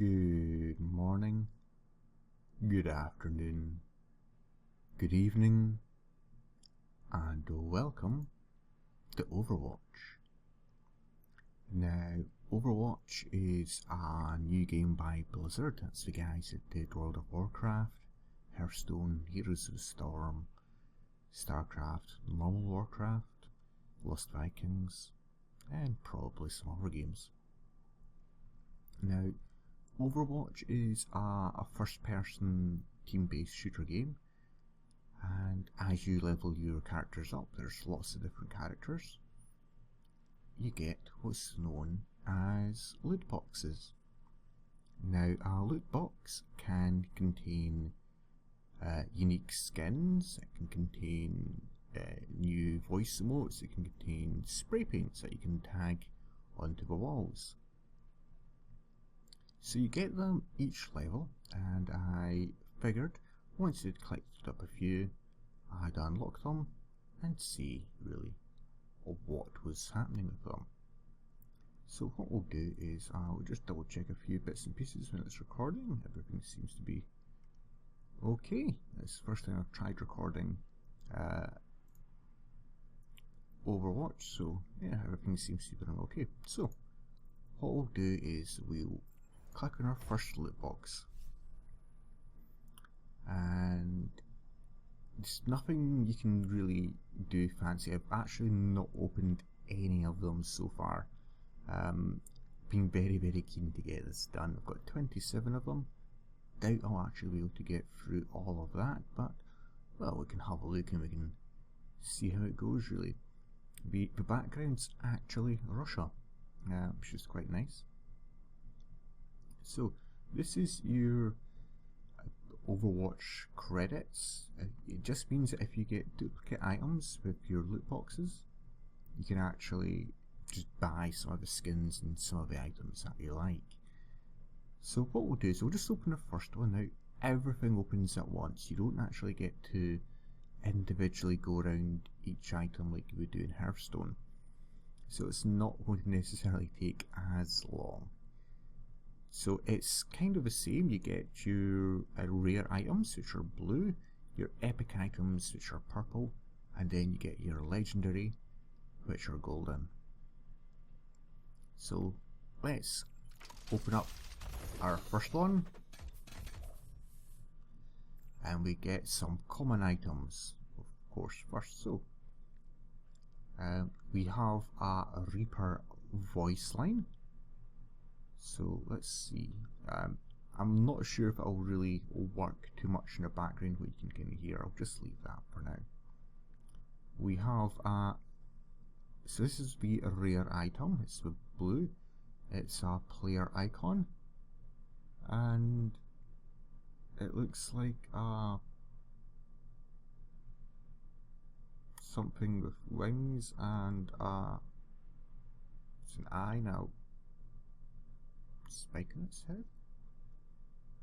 Good morning, good afternoon, good evening, and welcome to Overwatch. Now, Overwatch is a new game by Blizzard. That's the guys that did World of Warcraft, Hearthstone, Heroes of the Storm, StarCraft, normal Warcraft, Lost Vikings, and probably some other games. Now, Overwatch is a first-person team-based shooter game, and as you level your characters up, there's lots of different characters. You get what's known as loot boxes. Now, a loot box can contain unique skins, it can contain new voice emotes, it can contain spray paints that you can tag onto the walls. So you get them each level, and I figured once you'd collected up a few, I'd unlock them and see really what was happening with them. So what we'll do is I'll just double check a few bits and pieces when it's recording. Everything seems to be okay. It's the first time I've tried recording Overwatch, so yeah, everything seems to be going okay. So what we'll do is we'll click on our first loot box, and there's nothing you can really do fancy. I've actually not opened any of them so far. Been very keen to get this done. I've got 27 of them. Doubt I'll actually be able to get through all of that, but well, we can have a look and we can see how it goes really. The background's actually Russia, which is quite nice. So this is your Overwatch credits. It just means that if you get duplicate items with your loot boxes, you can actually just buy some of the skins and some of the items that you like. So what we'll do is we'll just open the first one. Now everything opens at once. You don't actually get to individually go around each item like you would do in Hearthstone. So it's not going to necessarily take as long. So it's kind of the same. You get your rare items, which are blue, your epic items, which are purple, and then you get your legendary, which are golden. So let's open up our first one, and we get some common items, of course, first. So we have a Reaper voice line. So let's see, I'm not sure if it'll really work too much in the background what you can hear. I'll just leave that for now. We have so this is the rare item, it's the blue, it's a player icon, and it looks like something with wings and it's an eye now. Spike on its head?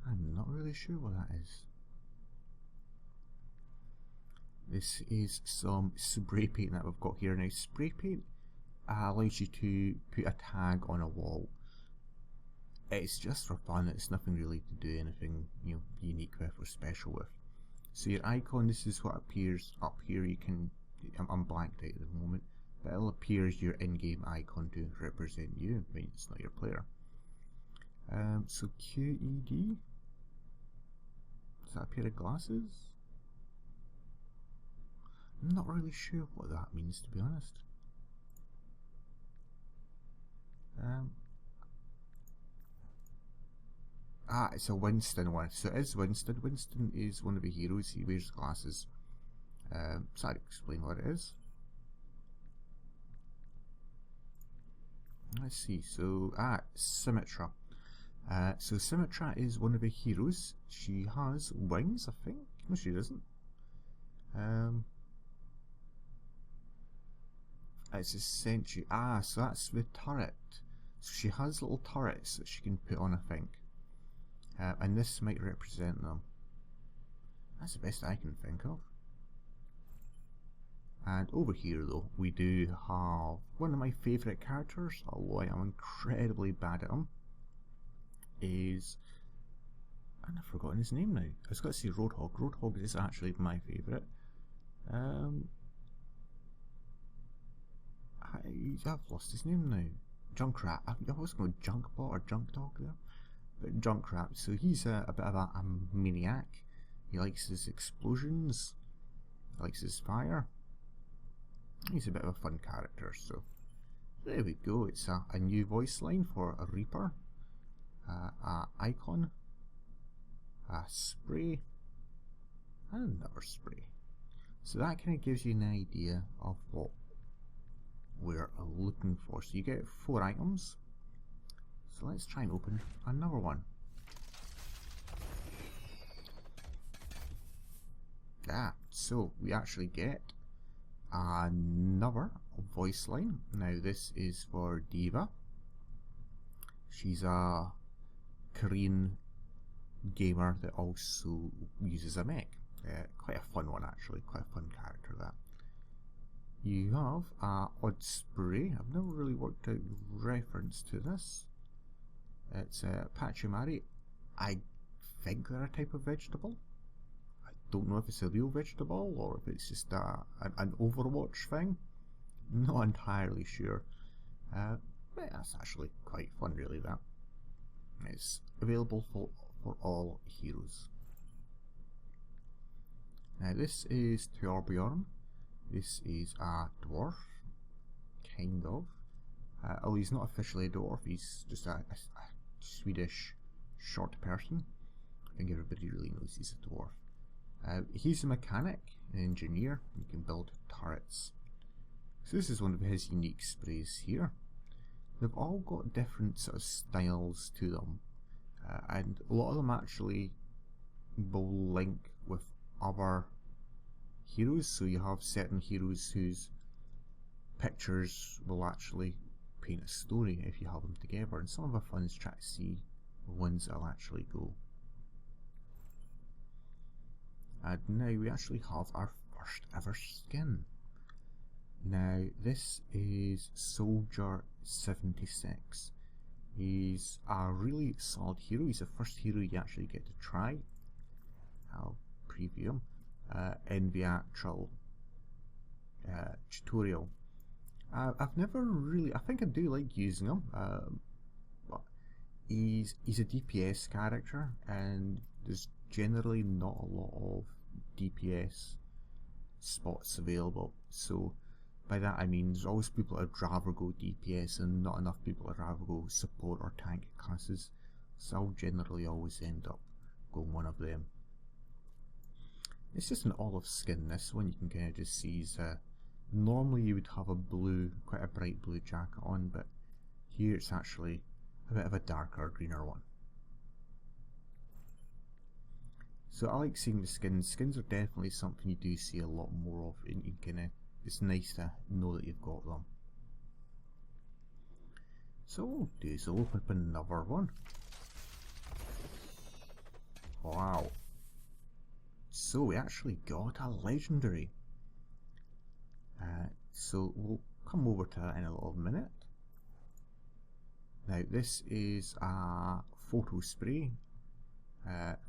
I'm not really sure what that is. This is some spray paint that we've got here. Now spray paint allows you to put a tag on a wall. It's just for fun, it's nothing really to do anything unique with or special with. So your icon, this is what appears up here. You can, I'm blanked out at the moment, but it'll appear as your in-game icon to represent you when it's not your player. So QED, is that a pair of glasses? I'm not really sure what that means, to be honest. It's a Winston one. So it is Winston. Winston is one of the heroes. He wears glasses. So I'll explain what it is. Let's see. So Symmetra. So Symmetra is one of the heroes. She has wings, I think. No, she doesn't. It's essentially so that's the turret. So she has little turrets that she can put on, I think. And this might represent them. That's the best I can think of. And over here though, we do have one of my favourite characters, although I am incredibly bad at him. is, and I've forgotten his name now. I was going to say Roadhog. Roadhog is actually my favourite. I've lost his name now. Junkrat. I was going Junkbot or Junk Dog there, but Junkrat. So he's a bit of a maniac. He likes his explosions. He likes his fire. He's a bit of a fun character. So there we go. It's a new voice line for a Reaper, a icon, a spray, and another spray. So that kind of gives you an idea of what we're looking for. So you get 4 items. So let's try and open another one. So we actually get another voice line. Now this is for Diva. She's a Korean gamer that also uses a mech. Quite a fun one actually, quite a fun character that. You have a odd spray. I've never really worked out reference to this. It's Pachimari. I think they're a type of vegetable. I don't know if it's a real vegetable or if it's just an Overwatch thing. Not entirely sure. But that's actually quite fun really, that. It's available for all heroes. Now this is Torbjorn. This is a dwarf, kind of. Although he's not officially a dwarf, he's just a Swedish short person. I think everybody really knows he's a dwarf. He's a mechanic, an engineer. He can build turrets. So this is one of his unique sprays here. They've all got different sort of styles to them, and a lot of them actually will link with other heroes. So you have certain heroes whose pictures will actually paint a story if you have them together, and some of the fun is trying to see the ones that will actually go. And now we actually have our first ever skin. Now this is Soldier 76. He's a really solid hero. He's the first hero you actually get to try. I'll preview him in the actual tutorial. I've never really, I think I do like using him, but he's a DPS character, and there's generally not a lot of DPS spots available. So by that I mean there's always people that would rather go DPS and not enough people that would rather go support or tank classes. So I'll generally always end up going one of them. It's just an olive skin. This one you can kind of just see is normally you would have a blue, quite a bright blue jacket on, but here it's actually a bit of a darker, greener one. So I like seeing the skins. Skins are definitely something you do see a lot more of, and you kinda, it's nice to know that you've got them. So what we'll do is we'll open up another one. Wow. So we actually got a legendary. So we'll come over to that in a little minute. Now this is a photo spray.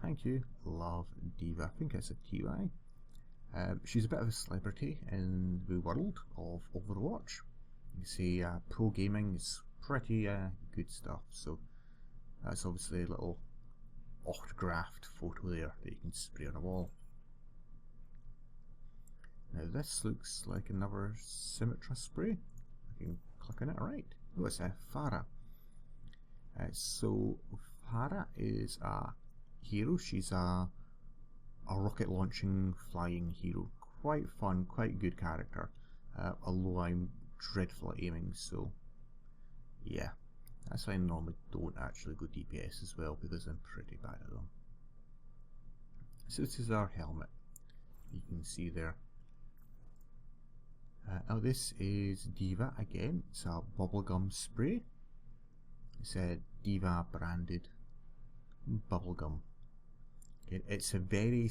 Thank you, Love Diva. I think it's a TY. She's a bit of a celebrity in the world of Overwatch. You see, pro gaming is pretty good stuff. So that's obviously a little autographed photo there that you can spray on a wall. Now this looks like another Symmetra spray. I can click on it. Right. Oh, it's a Farah. So Farah is a hero. She's a rocket launching flying hero. Quite fun, quite good character. Although I'm dreadful at aiming, so yeah. That's why I normally don't actually go DPS as well, because I'm pretty bad at them. So this is our helmet. You can see there. Now this is Diva again. It's a bubblegum spray. It's a Diva branded bubblegum. It's a very,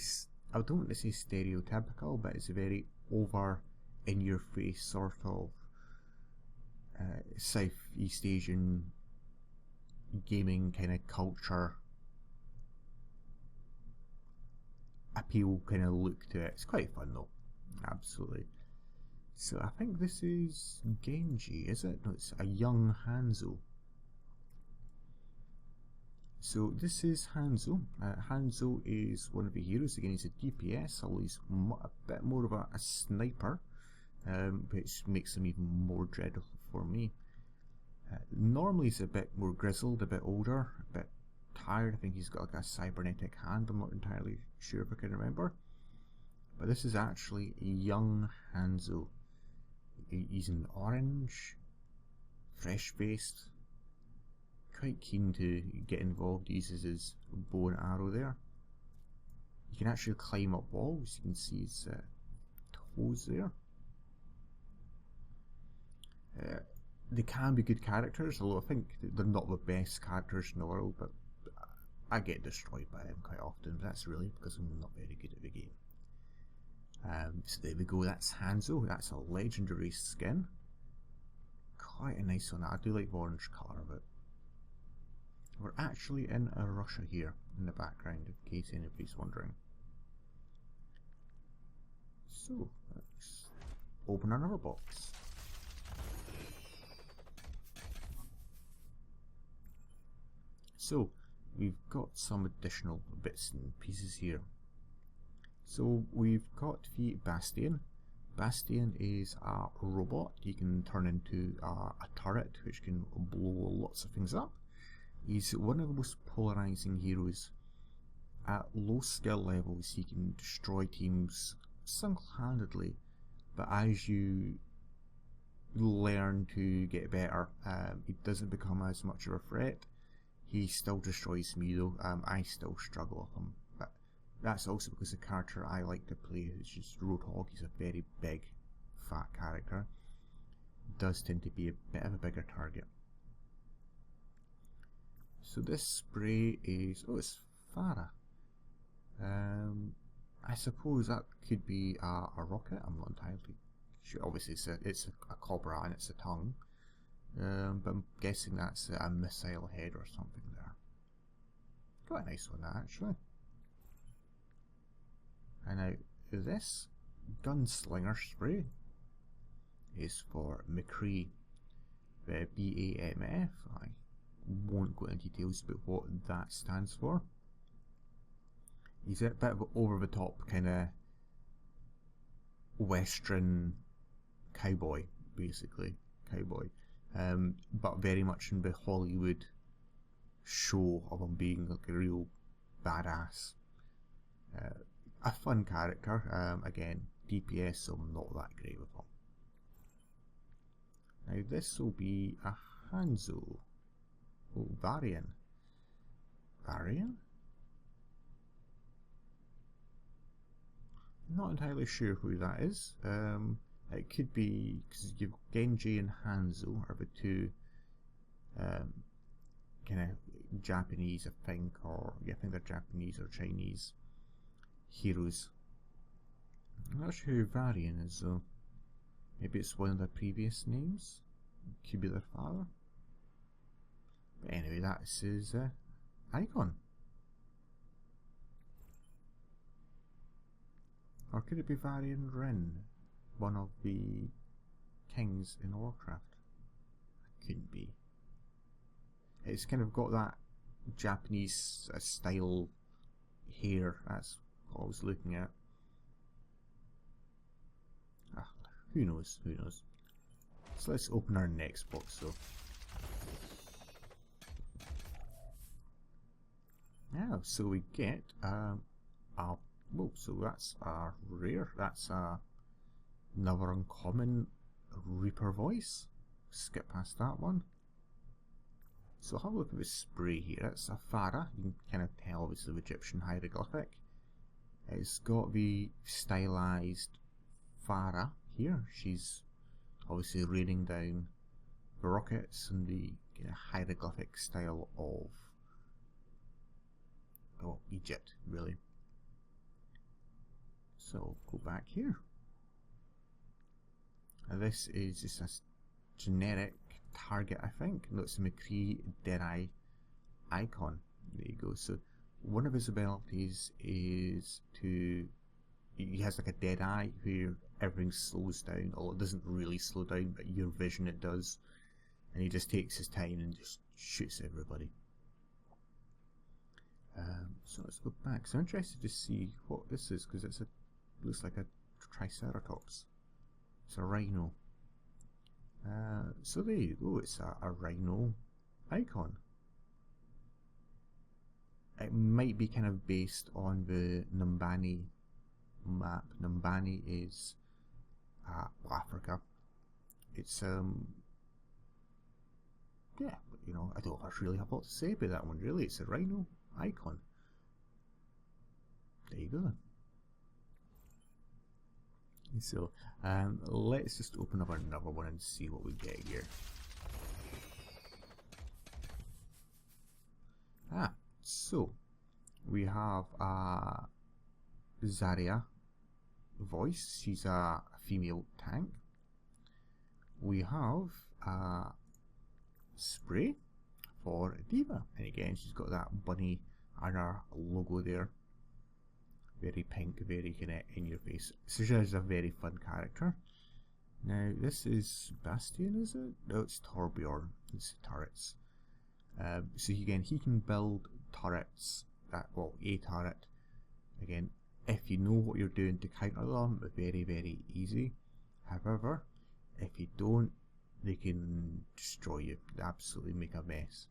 I don't want to say stereotypical, but it's a very over in your face sort of Southeast Asian gaming kind of culture appeal kind of look to it. It's quite fun though, absolutely. So I think this is Genji, is it? No, it's a young Hanzo. So this is Hanzo. Hanzo is one of the heroes. Again, he's a DPS, although he's a bit more of a sniper, which makes him even more dreadful for me. Normally he's a bit more grizzled, a bit older, a bit tired. I think he's got like a cybernetic hand. I'm not entirely sure if I can remember. But this is actually a young Hanzo. He's in orange, fresh-faced. Quite keen to get involved. He uses his bow and arrow there. You can actually climb up walls. You can see his toes there. They can be good characters, although I think they're not the best characters in the world, but I get destroyed by them quite often. But that's really because I'm not very good at the game. So there we go, that's Hanzo. That's a legendary skin. Quite a nice one. I do like the orange colour of it. We're actually in Russia here in the background, in case anybody's wondering. So, let's open another box. So, we've got some additional bits and pieces here. So, we've got the Bastion. Bastion is a robot. You can turn into a turret which can blow lots of things up. He's one of the most polarizing heroes. At low skill levels he can destroy teams single-handedly, but as you learn to get better, he doesn't become as much of a threat. He still destroys me though. I still struggle with him, but that's also because the character I like to play is just Roadhog. He's a very big, fat character. Does tend to be a bit of a bigger target. So this spray is, oh, it's Farah. I suppose that could be a rocket. I'm not entirely sure. Obviously it's a cobra and it's a tongue. But I'm guessing that's a missile head or something there. Quite a nice one that actually. And now this gunslinger spray is for McCree, the BAMF. I won't go into details about what that stands for. He's a bit of an over the top kind of western cowboy, basically. Cowboy. But very much in the Hollywood show of him being like a real badass. A fun character. Again, DPS, so I'm not that great with him. Now this will be a Hanzo. Oh, Varian. Varian? Not entirely sure who that is. It could be because you've Genji and Hanzo are the two kind of Japanese, I think, or yeah, I think they're Japanese or Chinese heroes. I'm not sure who Varian is though. Maybe it's one of their previous names. Could be their father. But anyway, that's his icon. Or could it be Varian Rin, one of the kings in Warcraft? It couldn't be. It's kind of got that Japanese style hair. That's what I was looking at. Who knows? Who knows? So let's open our next box though. Yeah, so we get well, so that's a rare. That's another uncommon Reaper voice. Skip past that one. So have a look at the spray here. It's a Farah. You can kind of tell it's the Egyptian hieroglyphic. It's got the stylized Farah here. She's obviously raining down the rockets in the kind of hieroglyphic style of Egypt, really. So go back here. And this is just a generic target, I think. No, it's a McCree Deadeye icon. There you go. So one of his abilities is to, he has like a dead eye where everything slows down, although it doesn't really slow down, but your vision it does, and he just takes his time and just shoots everybody. So let's go back. So I'm interested to see what this is, because it's looks like a triceratops. It's a rhino. So there you go, it's a rhino icon. It might be kind of based on the Numbani map. Numbani is Africa. It's yeah, you know, I don't really have a lot to say about that one really. It's a rhino icon. There you go. So let's just open up another one and see what we get here. So we have Zarya voice. She's a female tank. We have Spray for Diva, and again she's got that bunny and her logo there. Very pink, very kind of in your face. So she's a very fun character. Now this is Bastion, is it? No, it's Torbjorn. It's turrets. So again, he can build turrets. Well, a turret. Again, if you know what you're doing to counter them, very, very easy. However, if you don't, they can destroy you. They absolutely make a mess.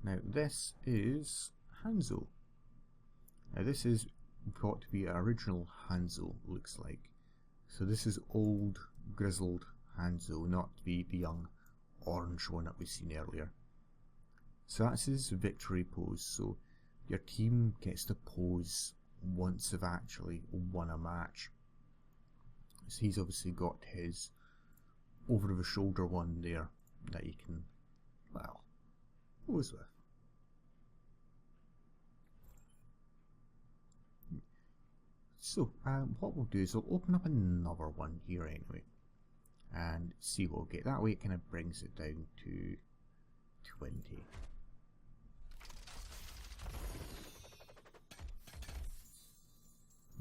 Now this is Hanzo. Now this is got to be an original Hanzo, looks like. So this is old, grizzled Hanzo, not the young orange one that we've seen earlier. So that's his victory pose. So your team gets to pose once they've actually won a match. So he's obviously got his over the shoulder one there that you can, well, pose with. So what we'll do is we'll open up another one here anyway and see what we'll get. That way it kind of brings it down to 20.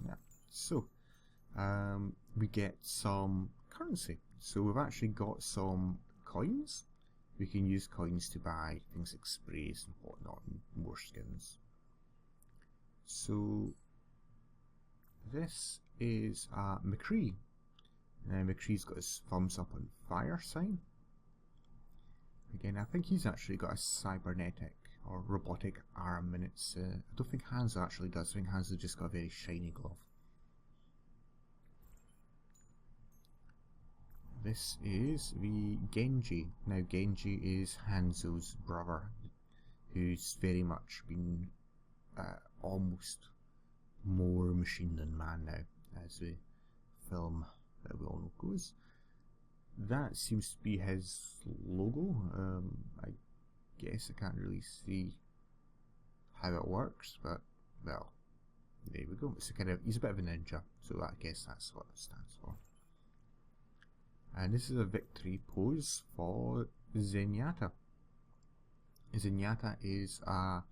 Yeah. So we get some currency. So we've actually got some coins. We can use coins to buy things like sprays and whatnot and more skins. So this is McCree. Now McCree's got his thumbs up on fire sign. Again, I think he's actually got a cybernetic or robotic arm, and it's I don't think Hanzo actually does. I think Hanzo just got a very shiny glove. This is the Genji. Now Genji is Hanzo's brother, who's very much been almost more machine than man now, as the film that we all know goes. That seems to be his logo. I guess I can't really see how it works, but well, there we go. It's a kind of, he's a bit of a ninja, so I guess that's what it stands for. And this is a victory pose for Zenyatta. Zenyatta is a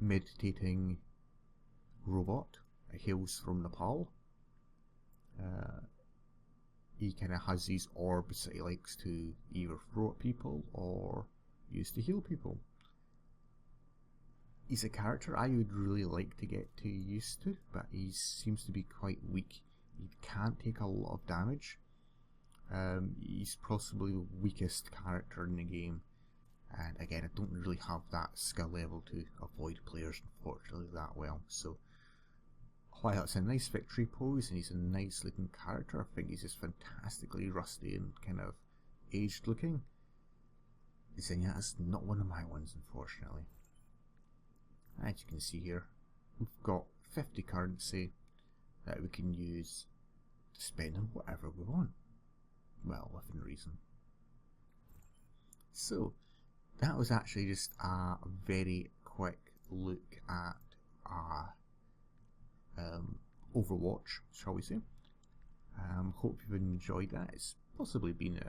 meditating robot. It hails from Nepal. He kind of has these orbs that he likes to either throw at people or use to heal people. He's a character I would really like to get too used to, but he seems to be quite weak. He can't take a lot of damage. He's possibly the weakest character in the game, and again I don't really have that skill level to avoid players unfortunately that well, so while it's a nice victory pose and he's a nice looking character, I think he's just fantastically rusty and kind of aged looking. Zenyatta's not one of my ones unfortunately. As you can see here, we've got 50 currency that we can use to spend on whatever we want. Well, within reason. So, that was actually just a very quick look at Overwatch, shall we say. Hope you've enjoyed that. It's possibly been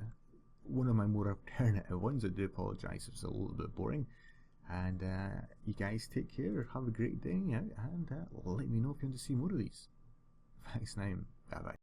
one of my more alternative ones. I do apologise if it's a little bit boring. And you guys take care, have a great day, and let me know if you want to see more of these. Thanks now, bye bye.